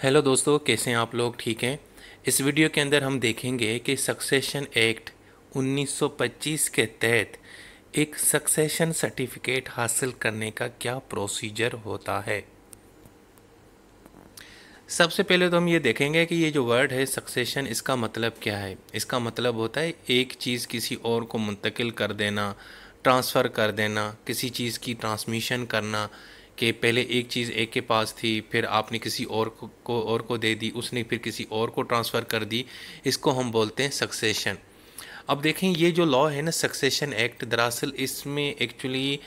Hello दोस्तों, कैसे हैं आप लोग? ठीक हैं। इस वीडियो के अंदर हम देखेंगे कि सक्सेशन एक्ट 1925 के तहत एक सक्सेशन सर्टिफिकेट हासिल करने का क्या प्रोसीजर होता है। सबसे पहले तो हम ये देखेंगे कि ये जो वर्ड है सक्सेशन, इसका मतलब क्या है। इसका मतलब होता है एक चीज़ किसी और को मुंतकिल कर देना, ट्रांसफ़र कर देना, किसी चीज़ की ट्रांसमिशन करना। कि पहले एक चीज़ एक के पास थी, फिर आपने किसी और को दे दी, उसने फिर किसी और को ट्रांसफ़र कर दी। इसको हम बोलते हैं सक्सेशन। अब देखें, ये जो लॉ है ना, सक्सेशन एक्ट, दरअसल इसमें एक्चुअली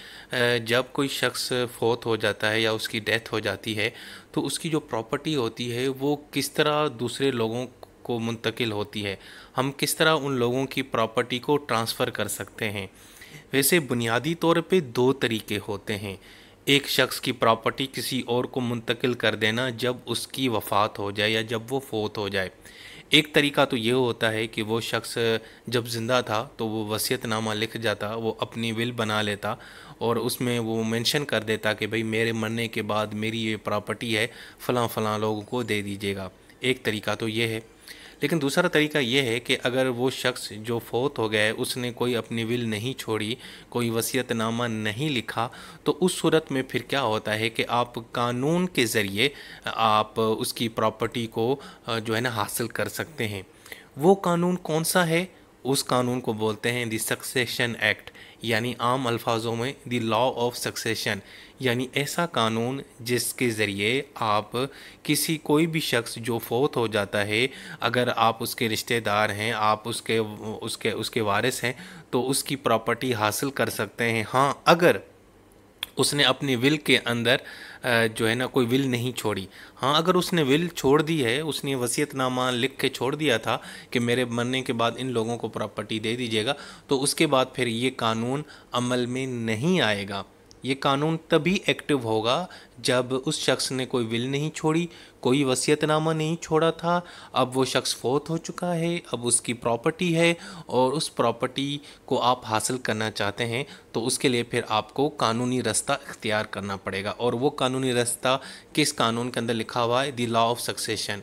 जब कोई शख्स फोत हो जाता है या उसकी डेथ हो जाती है तो उसकी जो प्रॉपर्टी होती है वो किस तरह दूसरे लोगों को मुंतकिल होती है, हम किस तरह उन लोगों की प्रॉपर्टी को ट्रांसफ़र कर सकते हैं। वैसे बुनियादी तौर पे दो तरीके होते हैं। एक शख्स की प्रॉपर्टी किसी और को मुंतकिल कर देना जब उसकी वफ़ात हो जाए या जब वो फोत हो जाए। एक तरीका तो ये होता है कि वो शख्स जब ज़िंदा था तो वो वसीयतनामा लिख जाता, वो अपनी विल बना लेता और उसमें वो मेंशन कर देता कि भाई मेरे मरने के बाद मेरी ये प्रॉपर्टी है, फ़लाँ फ़लाँ लोगों को दे दीजिएगा। एक तरीका तो ये है। लेकिन दूसरा तरीका ये है कि अगर वो शख्स जो फोत हो गया है उसने कोई अपनी विल नहीं छोड़ी, कोई वसीयतनामा नहीं लिखा, तो उस सूरत में फिर क्या होता है कि आप कानून के ज़रिए आप उसकी प्रॉपर्टी को जो है ना हासिल कर सकते हैं। वो कानून कौन सा है? उस कानून को बोलते हैं द सक्सेशन एक्ट, यानी आम अल्फाजों में द लॉ ऑफ सक्सेशन। यानी ऐसा कानून जिसके ज़रिए आप किसी कोई भी शख्स जो फोत हो जाता है, अगर आप उसके रिश्तेदार हैं, आप उसके उसके उसके वारिस हैं, तो उसकी प्रॉपर्टी हासिल कर सकते हैं। हाँ, अगर उसने अपनी विल के अंदर जो है ना कोई विल नहीं छोड़ी। हाँ, अगर उसने विल छोड़ दी है, उसने वसीयतनामा लिख के छोड़ दिया था कि मेरे मरने के बाद इन लोगों को प्रॉपर्टी दे दीजिएगा, तो उसके बाद फिर ये कानून अमल में नहीं आएगा। ये कानून तभी एक्टिव होगा जब उस शख्स ने कोई विल नहीं छोड़ी, कोई वसीयतनामा नहीं छोड़ा था। अब वो शख्स फोत हो चुका है, अब उसकी प्रॉपर्टी है और उस प्रॉपर्टी को आप हासिल करना चाहते हैं, तो उसके लिए फिर आपको कानूनी रास्ता इख्तियार करना पड़ेगा। और वो कानूनी रास्ता किस कानून के अंदर लिखा हुआ है? The law of succession.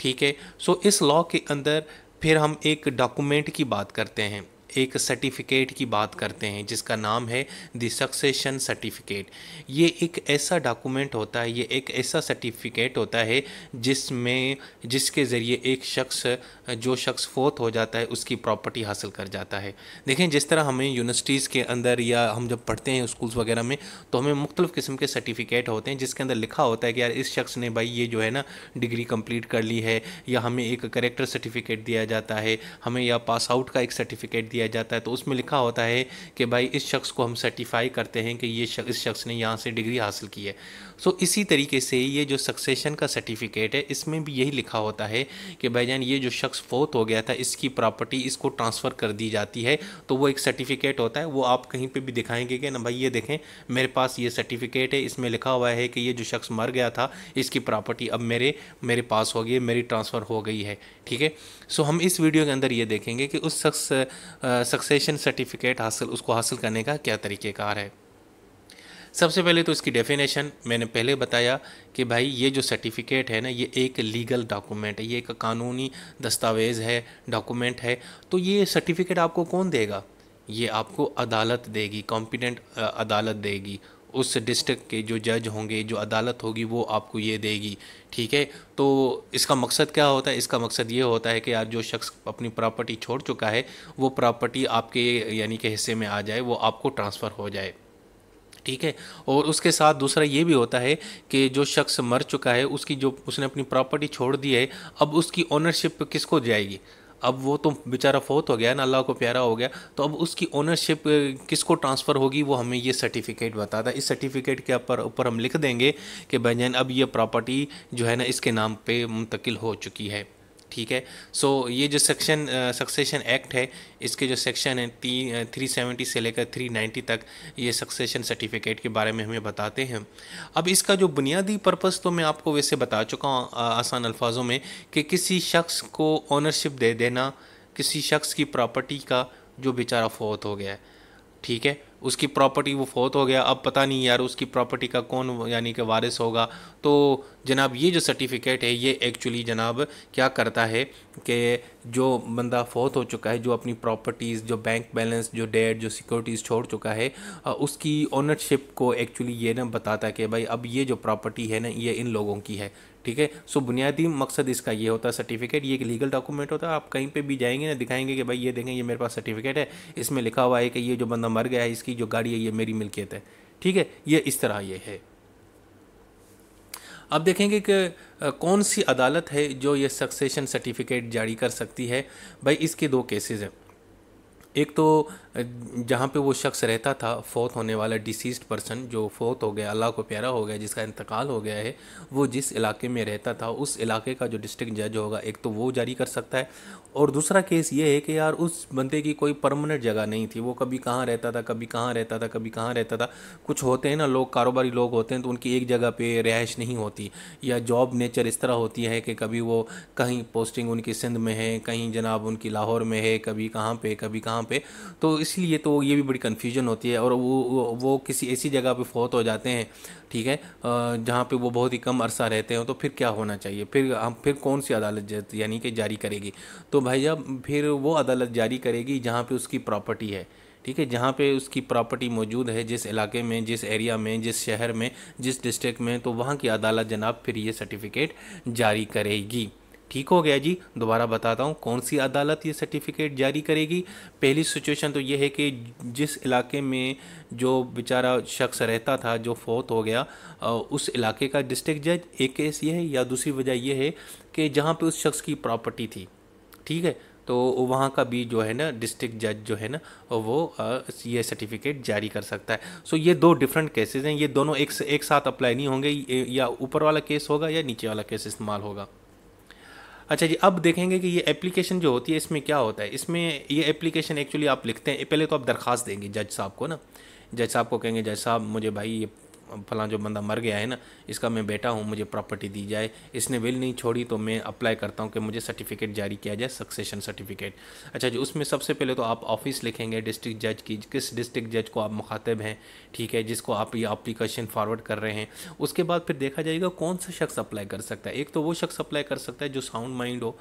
ठीक है। सो इस लॉ के अंदर फिर हम एक डॉक्यूमेंट की बात करते हैं, एक सर्टिफिकेट की बात करते हैं जिसका नाम है द सक्सेशन सर्टिफिकेट। ये एक ऐसा डॉक्यूमेंट होता है, ये एक ऐसा सर्टिफिकेट होता है जिसके ज़रिए एक शख्स, जो शख्स फोत हो जाता है, उसकी प्रॉपर्टी हासिल कर जाता है। देखें, जिस तरह हमें यूनिवर्सिटीज़ के अंदर या हम जब पढ़ते हैं स्कूल्स वगैरह में, तो हमें मुख्तलिफ़ किस्म के सर्टिफिकेट होते हैं जिसके अंदर लिखा होता है कि यार इस शख्स ने भाई ये जो है ना डिग्री कंप्लीट कर ली है, या हमें एक करेक्टर सर्टिफिकेट दिया जाता है, हमें या पास आउट का एक सर्टिफिकेट दिया जाता है। तो उसमें लिखा होता है कि भाई इस शख्स को हम सर्टिफाई करते हैं कि इस शख्स ने यहाँ से डिग्री हासिल की है। सो इसी तरीके से ये जो सक्सेशन का सर्टिफिकेट है, इसमें भी यही लिखा होता है कि भाईजान ये जो शख्स फोत हो गया था, इसकी प्रॉपर्टी इसको ट्रांसफ़र कर दी जाती है। तो वो एक सर्टिफिकेट होता है, वो आप कहीं पे भी दिखाएंगे कि ना भाई ये देखें मेरे पास ये सर्टिफिकेट है, इसमें लिखा हुआ है कि ये जो शख्स मर गया था, इसकी प्रॉपर्टी अब मेरे पास हो गई, मेरी ट्रांसफ़र हो गई है। ठीक है। सो हम इस वीडियो के अंदर ये देखेंगे कि उस शख्स सक्सेशन सर्टिफिकेट उसको हासिल करने का क्या तरीक़ेकार है। सबसे पहले तो इसकी डेफिनेशन मैंने पहले बताया कि भाई ये जो सर्टिफिकेट है ना, ये एक लीगल डॉक्यूमेंट है, ये एक कानूनी दस्तावेज़ है, डॉक्यूमेंट है। तो ये सर्टिफिकेट आपको कौन देगा? ये आपको अदालत देगी, कॉम्पिटेंट अदालत देगी। उस डिस्ट्रिक्ट के जो जज होंगे, जो अदालत होगी, वो आपको ये देगी। ठीक है। तो इसका मकसद क्या होता है? इसका मकसद ये होता है कि यार जो शख्स अपनी प्रॉपर्टी छोड़ चुका है, वो प्रॉपर्टी आपके यानी कि हिस्से में आ जाए, वो आपको ट्रांसफ़र हो जाए। ठीक है। और उसके साथ दूसरा ये भी होता है कि जो शख्स मर चुका है, उसकी जो उसने अपनी प्रॉपर्टी छोड़ दी है, अब उसकी ओनरशिप किसको जाएगी? अब वो तो बेचारा फोत हो गया ना, अल्लाह को प्यारा हो गया, तो अब उसकी ओनरशिप किसको ट्रांसफ़र होगी? वो हमें ये सर्टिफिकेट बताता है। इस सर्टिफिकेट के ऊपर हम लिख देंगे कि भाईजान अब ये प्रॉपर्टी जो है ना इसके नाम पे मुंतकिल हो चुकी है। ठीक है। सो ये जो सक्सेशन एक्ट है, इसके जो सेक्शन हैं 370 से लेकर 390 तक, ये सक्सेशन सर्टिफिकेट के बारे में हमें बताते हैं। अब इसका जो बुनियादी पर्पस तो मैं आपको वैसे बता चुका हूँ आसान अल्फाजों में, कि किसी शख्स को ओनरशिप दे देना किसी शख्स की प्रॉपर्टी का जो बेचारा फोत हो गया है। ठीक है। उसकी प्रॉपर्टी वो फौत हो गया, अब पता नहीं यार उसकी प्रॉपर्टी का कौन यानी कि वारिस होगा। तो जनाब ये जो सर्टिफिकेट है ये एक्चुअली जनाब क्या करता है कि जो बंदा फौत हो चुका है, जो अपनी प्रॉपर्टीज़, जो बैंक बैलेंस, जो डेट, जो सिक्योरिटीज़ छोड़ चुका है, उसकी ओनरशिप को एक्चुअली ये ना बताता है कि भाई अब ये जो प्रॉपर्टी है ना ये इन लोगों की है। ठीक है। सो बुनियादी मकसद इसका ये होता है सर्टिफिकेट, ये एक लीगल डॉक्यूमेंट होता है। आप कहीं पे भी जाएंगे ना दिखाएंगे कि भाई ये देखें ये मेरे पास सर्टिफिकेट है, इसमें लिखा हुआ है कि ये जो बंदा मर गया है इसकी जो गाड़ी है ये मेरी मिल्कियत है। ठीक है, ये इस तरह ये है। अब देखेंगे कि कौन सी अदालत है जो ये सक्सेशन सर्टिफिकेट जारी कर सकती है। भाई इसके दो केसेस हैं। एक तो जहाँ पे वो शख्स रहता था, फौत होने वाला डिसीज्ड पर्सन जो फौत हो गया, अल्लाह को प्यारा हो गया, जिसका इंतकाल हो गया है, वो जिस इलाके में रहता था उस इलाके का जो डिस्ट्रिक्ट जज होगा एक तो वो जारी कर सकता है। और दूसरा केस ये है कि यार उस बंदे की कोई परमानेंट जगह नहीं थी, वो कभी कहाँ रहता था, कभी कहाँ रहता था, कभी कहाँ रहता था। कुछ होते हैं ना लोग, कारोबारी लोग होते हैं तो उनकी एक जगह पे रिहाइश नहीं होती, या जॉब नेचर इस तरह होती है कि कभी वो कहीं पोस्टिंग उनकी सिंध में है, कहीं जनाब उनकी लाहौर में है, कभी कहाँ पे कभी कहाँ पे। तो इसलिए तो ये भी बड़ी कन्फ्यूजन होती है। और वो किसी ऐसी जगह पे फौत हो जाते हैं, ठीक है, जहाँ पे वो बहुत ही कम अरसा रहते हो, तो फिर क्या होना चाहिए, फिर कौन सी अदालत यानी कि जारी करेगी। तो भैया फिर वो अदालत जारी करेगी जहाँ पे उसकी प्रॉपर्टी है। ठीक है, जहाँ पे उसकी प्रॉपर्टी मौजूद है, जिस इलाके में, जिस एरिया में, जिस शहर में, जिस डिस्ट्रिक्ट में, तो वहाँ की अदालत जनाब फिर ये सर्टिफिकेट जारी करेगी। ठीक हो गया जी। दोबारा बताता हूँ कौन सी अदालत ये सर्टिफिकेट जारी करेगी। पहली सिचुएशन तो ये है कि जिस इलाके में जो बेचारा शख्स रहता था जो फौत हो गया, उस इलाके का डिस्ट्रिक्ट जज, एक केस ये है। या दूसरी वजह ये है कि जहाँ पे उस शख्स की प्रॉपर्टी थी, ठीक है, तो वहाँ का भी जो है ना डिस्ट्रिक्ट जज जो है ना वो ये सर्टिफिकेट जारी कर सकता है। सो ये दो डिफरेंट केसेस हैं, ये दोनों एक साथ अप्लाई नहीं होंगे, या ऊपर वाला केस होगा या नीचे वाला केस इस्तेमाल होगा। अच्छा जी, अब देखेंगे कि ये एप्लीकेशन जो होती है इसमें क्या होता है। इसमें ये एप्लीकेशन एक्चुअली आप लिखते हैं, पहले तो आप दरख्वास्त देंगे जज साहब को ना। जज साहब को कहेंगे जज साहब मुझे भाई ये फलां जो बंदा मर गया है ना, इसका मैं बेटा हूँ, मुझे प्रॉपर्टी दी जाए, इसने विल नहीं छोड़ी, तो मैं अप्लाई करता हूँ कि मुझे सर्टिफिकेट जारी किया जाए, सक्सेशन सर्टिफिकेट। अच्छा जी, उसमें सबसे पहले तो आप ऑफिस लिखेंगे डिस्ट्रिक्ट जज की, किस डिस्ट्रिक्ट जज को आप मुखातिब हैं, ठीक है, जिसको आप ये एप्लीकेशन फॉरवर्ड कर रहे हैं। उसके बाद फिर देखा जाएगा कौन सा शख्स अप्लाई कर सकता है। एक तो वो शख्स अप्लाई कर सकता है जो साउंड माइंड हो,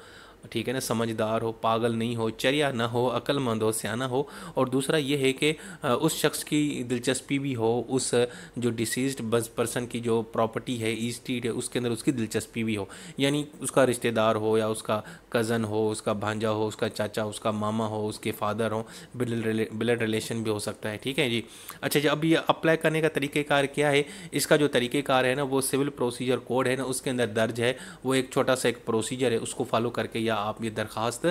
ठीक है ना, समझदार हो, पागल नहीं हो, चरिया ना हो, अक्लमंद हो, सियाना हो। और दूसरा ये है कि उस शख्स की दिलचस्पी भी हो, उस जो डिसीज्ड पर्सन की जो प्रॉपर्टी है, ईस्टेट है, उसके अंदर उसकी दिलचस्पी भी हो। यानी उसका रिश्तेदार हो, या उसका कज़न हो, उसका भांजा हो, उसका चाचा, उसका मामा हो, उसके फादर हो, ब्लड रिलेशन भी हो सकता है। ठीक है जी। अच्छा जी, अब ये अप्लाई करने का तरीक़ेकार क्या है। इसका जो तरीक़ेकार है ना वो सिविल प्रोसीजर कोड है ना उसके अंदर दर्ज है। वो एक छोटा सा एक प्रोसीजर है, उसको फॉलो करके या आप ये दरख्वास्त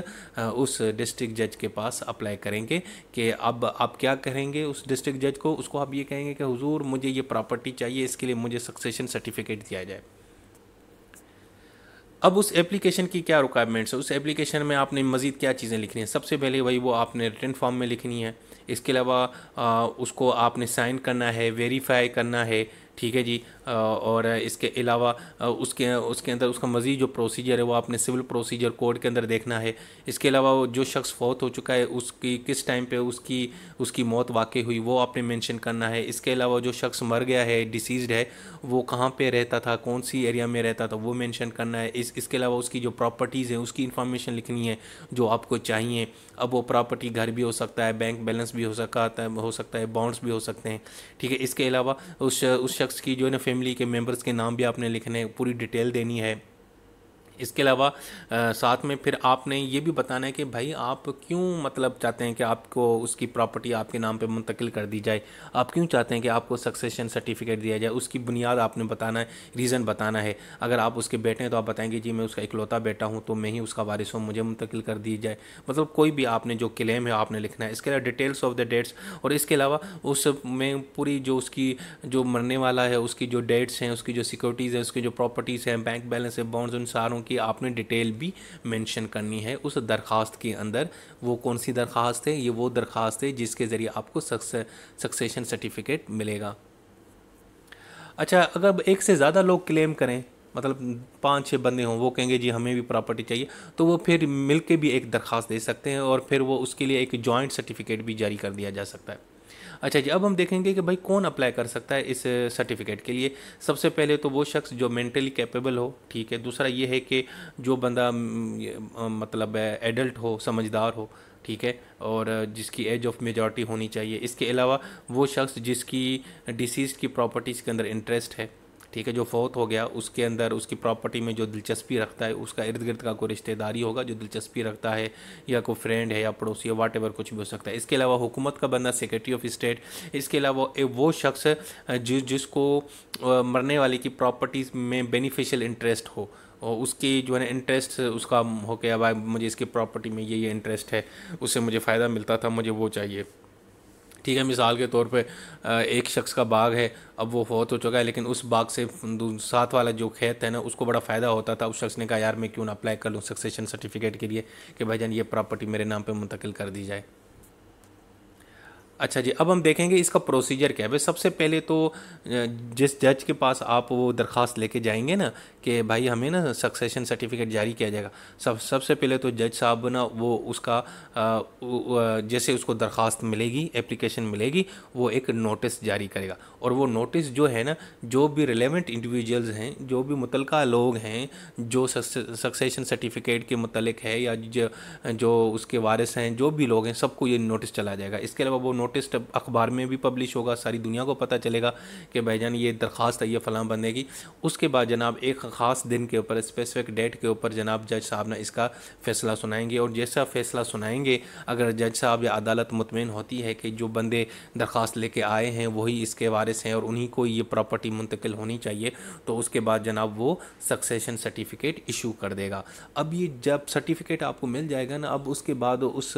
उस डिस्ट्रिक्ट जज के पास अप्लाई करेंगे कि अब आप क्या करेंगे उस डिस्ट्रिक्ट जज को। उसको आप ये कहेंगे कि हुजूर मुझे ये प्रॉपर्टी चाहिए, इसके लिए मुझे सक्सेशन सर्टिफिकेट दिया जाए। अब उस एप्लीकेशन की क्या रिक्वायरमेंट्स है, उस एप्लीकेशन में आपने मज़ीद क्या चीज़ें लिखनी है। सबसे पहले वही वो आपने रिटन फॉर्म में लिखनी है। इसके अलावा उसको आपने साइन करना है, वेरीफाई करना है, ठीक है जी। और इसके अलावा उसके उसके अंदर उसका मज़ीद जो प्रोसीजर है वो आपने सिविल प्रोसीजर कोड के अंदर देखना है। इसके अलावा वो जो शख्स फौत हो चुका है उसकी किस टाइम पे उसकी उसकी मौत वाक़ई हुई वो आपने मेंशन करना है। इसके अलावा जो शख्स मर गया है, डिसीज़्ड है, वो कहाँ पे रहता था, कौन सी एरिया में रहता था, वो मेंशन करना है। इसके अलावा उसकी जो प्रॉपर्टीज़ हैं उसकी इन्फॉर्मेशन लिखनी है जो आपको चाहिए। अब वो प्रॉपर्टी घर भी हो सकता है, बैंक बैलेंस भी हो सकता है, बॉन्ड्स भी हो सकते हैं, ठीक है। इसके अलावा उस शख्स की जो है ना फैमिली के मेंबर्स के नाम भी आपने लिखने हैं, पूरी डिटेल देनी है। इसके अलावा साथ में फिर आपने ये भी बताना है कि भाई आप क्यों मतलब चाहते हैं कि आपको उसकी प्रॉपर्टी आपके नाम पे मुंतकिल कर दी जाए, आप क्यों चाहते हैं कि आपको सक्सेशन सर्टिफिकेट दिया जाए, उसकी बुनियाद आपने बताना है, रीज़न बताना है। अगर आप उसके बेटे हैं तो आप बताएंगे जी मैं उसका इकलौता बेटा हूँ तो मैं ही उसका वारिस हूँ, मुझे मुंतकिल कर दी जाए। मतलब कोई भी आपने जो क्लेम है आपने लिखना है। इसके अलावा डिटेल्स ऑफ द डेट्स, और इसके अलावा उसमें पूरी जो उसकी जो मरने वाला है उसकी जो डेट्स हैं, उसकी जो सिक्योरिटीज़ है, उसकी जो प्रॉपर्टीज़ हैं, बैंक बैलेंस है, बॉन्ड्स, उन सारों की आपने डिटेल भी मेंशन करनी है उस दरख्वास्त के अंदर। वो कौन सी दरख्वास्त है, ये वो दरख्वास्त है जिसके ज़रिए आपको सक्सेशन सर्टिफिकेट मिलेगा। अच्छा, अगर एक से ज़्यादा लोग क्लेम करें, मतलब 5-6 बंदे हों, वो कहेंगे जी हमें भी प्रॉपर्टी चाहिए, तो वो फिर मिल के भी एक दरख्वास्त दे सकते हैं और फिर वो उसके लिए एक जॉइंट सर्टिफिकेट भी जारी कर दिया जा सकता है। अच्छा जी, अब हम देखेंगे कि भाई कौन अप्लाई कर सकता है इस सर्टिफिकेट के लिए। सबसे पहले तो वो शख्स जो मेंटली कैपेबल हो, ठीक है। दूसरा ये है कि जो बंदा मतलब एडल्ट हो, समझदार हो, ठीक है, और जिसकी एज ऑफ मेजॉरिटी होनी चाहिए। इसके अलावा वो शख्स जिसकी डिसीज़ की प्रॉपर्टीज़ के अंदर इंटरेस्ट है, ठीक है, जो फौत हो गया उसके अंदर उसकी प्रॉपर्टी में जो दिलचस्पी रखता है, उसका इर्द गिर्द का कोई रिश्तेदारी होगा जो दिलचस्पी रखता है, या कोई फ्रेंड है या पड़ोसी है, वाट एवर कुछ भी हो सकता है। इसके अलावा हुकूमत का बंदा, सेक्रेटरी ऑफ स्टेट। इसके अलावा वो शख्स जिसको मरने वाले की प्रॉपर्टीज़ में बेनिफिशियल इंटरेस्ट हो, और उसकी जो है ना इंटरेस्ट उसका हो गया, भाई मुझे इसकी प्रॉपर्टी में ये इंटरेस्ट है, उससे मुझे फ़ायदा मिलता था, मुझे वो चाहिए, ठीक है। मिसाल के तौर पे एक शख्स का बाग है, अब वो फौत हो चुका है, लेकिन उस बाग से साथ वाला जो खेत है ना उसको बड़ा फ़ायदा होता था। उस शख्स ने कहा यार मैं क्यों ना अप्लाई कर लूँ सक्सेशन सर्टिफिकेट के लिए कि भाईजान ये प्रॉपर्टी मेरे नाम पे मुंतकिल कर दी जाए। अच्छा जी, अब हम देखेंगे इसका प्रोसीजर क्या है। भाई सबसे पहले तो जिस जज के पास आप वो दरख्वास्त लेके जाएंगे ना कि भाई हमें ना सक्सेशन सर्टिफिकेट जारी किया जाएगा, सबसे पहले तो जज साहब ना वो उसका जैसे उसको दरख्वास्त मिलेगी, एप्लीकेशन मिलेगी, वो एक नोटिस जारी करेगा। और वो नोटिस जो है ना, जो भी रिलेवेंट इंडिविजुअल्स हैं, जो भी मुतलका लोग हैं जो सक्सेशन सर्टिफिकेट के मुतलिक है, या जो उसके वारिस हैं, जो भी लोग हैं, सबको ये नोटिस चला जाएगा। इसके अलावा वो नोटिस अखबार में भी पब्लिश होगा, सारी दुनिया को पता चलेगा कि भाईजान ये दरख्वास्त है ये फ़लाँ बंदे की। उसके बाद जनाब एक ख़ास दिन के ऊपर, स्पेसिफिक डेट के ऊपर जनाब जज साहब ने इसका फ़ैसला सुनाएंगे। और जैसा फ़ैसला सुनाएंगे, अगर जज साहब या अदालत मुतमिन होती है कि जो बंदे दरख्वास्त लेके आए हैं वही इसके वारिस हैं और उन्हीं को ये प्रॉपर्टी मुंतकिल होनी चाहिए, तो उसके बाद जनाब वो सक्सेशन सर्टिफिकेट इशू कर देगा। अब ये जब सर्टिफिकेट आपको मिल जाएगा ना, अब उसके बाद उस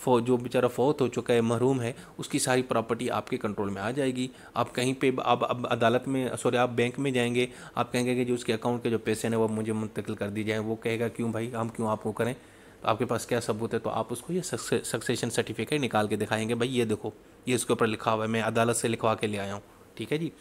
जो बेचारा फौत हो चुका है, महरूम है, उसकी सारी प्रॉपर्टी आपके कंट्रोल में आ जाएगी। आप कहीं पे अब अदालत में, सॉरी, आप बैंक में जाएंगे, आप कहेंगे कि जो उसके अकाउंट के जो पैसे हैं वो मुझे मुंतकिल कर दी जाए। वो कहेगा क्यों भाई, हम क्यों आपको करें, तो आपके पास क्या सबूत है? तो आप उसको ये सक्सेशन सर्टिफिकेट निकाल के दिखाएंगे, भाई ये देखो, ये इसके ऊपर लिखा हुआ है, मैं अदालत से लिखवा के ले आया हूँ, ठीक है जी।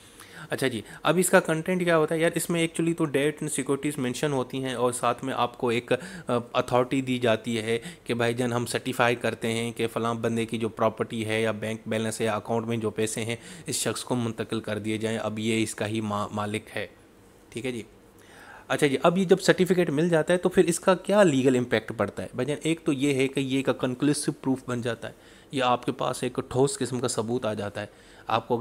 अच्छा जी, अब इसका कंटेंट क्या होता है यार, इसमें एक्चुअली तो डेट एंड सिक्योरिटीज़ मेंशन होती हैं, और साथ में आपको एक अथॉरिटी दी जाती है कि भाईजान हम सर्टिफाई करते हैं कि फ़लाँ बंदे की जो प्रॉपर्टी है या बैंक बैलेंस है या अकाउंट में जो पैसे हैं इस शख्स को मुंतकिल कर दिए जाएँ, अब ये इसका ही मालिक है, ठीक है जी। अच्छा जी, अब ये जब सर्टिफिकेट मिल जाता है तो फिर इसका क्या लीगल इम्पैक्ट पड़ता है भाईजान? एक तो ये है कि ये का कंक्लूसिव प्रूफ बन जाता है, ये आपके पास एक ठोस किस्म का सबूत आ जाता है। आपको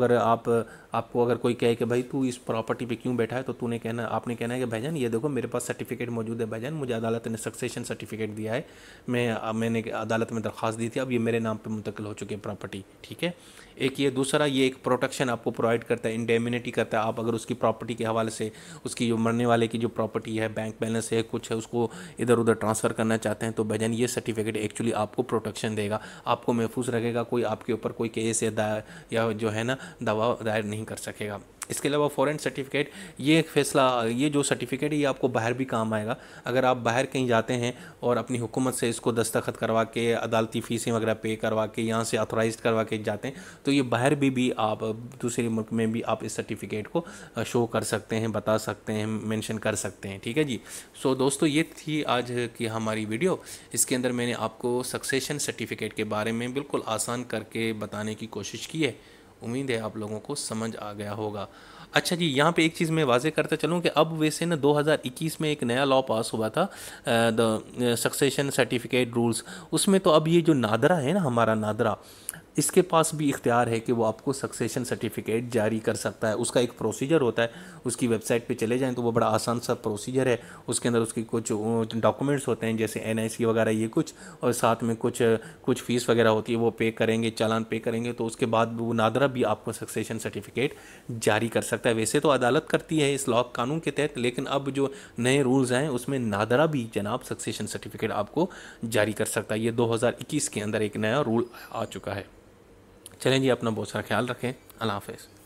अगर कोई कहे कि भाई तू इस प्रॉपर्टी पे क्यों बैठा है, तो आपने कहना है कि भाईजान ये देखो मेरे पास सर्टिफिकेट मौजूद है, भाईजान मुझे अदालत ने सक्सेशन सर्टिफिकेट दिया है, मैंने अदालत में दरख्वास्त दी थी, अब ये मेरे नाम पे मुंतकिल हो चुकी है प्रॉपर्टी, ठीक है। एक ये, दूसरा ये एक प्रोटेक्शन आपको प्रोवाइड करता है, इंडेमिनिटी करता है। आप अगर उसकी प्रॉपर्टी के हवाले से, उसकी जो मरने वाले की जो प्रॉपर्टी है, बैंक बैलेंस है, कुछ है, उसको इधर उधर ट्रांसफ़र करना चाहते हैं, तो भाईजान ये सर्टिफिकेट एक्चुअली आपको प्रोटेक्शन देगा, आपको महफूज रखेगा, कोई आपके ऊपर कोई केस या जो है ना दवा दायर नहीं कर सकेगा। इसके अलावा फॉरेन सर्टिफिकेट, ये एक फ़ैसला, ये जो सर्टिफिकेट है ये आपको बाहर भी काम आएगा। अगर आप बाहर कहीं जाते हैं और अपनी हुकूमत से इसको दस्तखत करवा के, अदालती फ़ीसें वगैरह पे करवा के, यहाँ से ऑथोराइज़ करवा के जाते हैं, तो ये बाहर भी आप दूसरे मुल्क में भी आप इस सर्टिफिकेट को शो कर सकते हैं, बता सकते हैं, मेंशन कर सकते हैं, ठीक है जी। सो दोस्तों, ये थी आज की हमारी वीडियो। इसके अंदर मैंने आपको सक्सेशन सर्टिफिकेट के बारे में बिल्कुल आसान करके बताने की कोशिश की है। उम्मीद है आप लोगों को समझ आ गया होगा। अच्छा जी, यहाँ पे एक चीज़ मैं वाज़े करता चलूँ कि अब वैसे ना 2021 में एक नया लॉ पास हुआ था, द सक्सेशन सर्टिफिकेट रूल्स। उसमें तो अब ये जो नादरा है ना, हमारा नादरा, इसके पास भी इख्तियार है कि वो आपको सक्सेशन सर्टिफिकेट जारी कर सकता है। उसका एक प्रोसीजर होता है, उसकी वेबसाइट पे चले जाएं तो वो बड़ा आसान सा प्रोसीजर है। उसके अंदर उसकी कुछ डॉक्यूमेंट्स होते हैं जैसे NIC वगैरह ये कुछ, और साथ में कुछ फ़ीस वगैरह होती है, वो पे करेंगे, चालान पे करेंगे, तो उसके बाद वो नादरा भी आपको सक्सेशन सर्टिफिकेट जारी कर सकता है। वैसे तो अदालत करती है इस लॉ कानून के तहत, लेकिन अब जो नए रूल्स हैं उसमें नादरा भी जनाब सक्सेशन सर्टिफिकेट आपको जारी कर सकता है। ये 2021 के अंदर एक नया रूल आ चुका है। चलें जी, अपना बहुत सारा ख्याल रखें। अल्लाह हाफ़िज़।